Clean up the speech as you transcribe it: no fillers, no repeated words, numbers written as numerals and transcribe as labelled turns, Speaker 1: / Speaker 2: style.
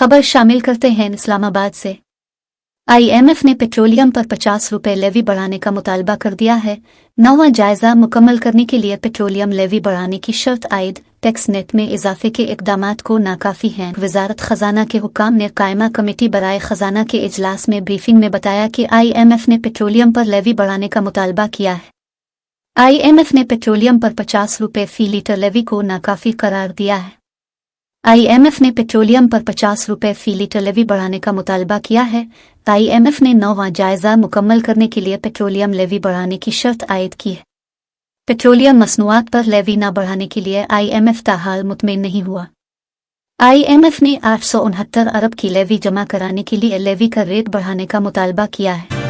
Speaker 1: खबर शामिल करते हैं इस्लामाबाद से। IMF ने पेट्रोलियम पर 50 रुपये लेवी बढ़ाने का मुतालबा कर दिया है। नौवां जायजा मुकम्मल करने के लिए पेट्रोलियम लेवी बढ़ाने की शर्त आयद टैक्स नेट में इजाफे के इकदामात को नाकाफी हैं। वजारत खजाना के हुक्काम ने कायमा कमेटी बराए खजाना के इजलास में ब्रीफिंग में बताया कि IMF ने पेट्रोलियम पर लेवी बढ़ाने का मुतालबा किया है। IMF ने पेट्रोलियम पर 50 रुपये फी लीटर लेवी को नाकाफी करार दिया है। IMF ने पेट्रोलियम पर 50 रुपये फी लीटर लेवी बढ़ाने का मुतालबा किया है। IMF ने नौवां जायजा मुकम्मल करने के लिए पेट्रोलियम लेवी बढ़ाने की शर्त आयद की है। पेट्रोलियम मसनूआत पर लेवी न बढ़ाने के लिए IMF ताहाल मुतमिन नहीं हुआ। IMF ने 869 अरब की लेवी जमा कराने के लिए लेवी का रेट बढ़ाने का मुतालबा किया है।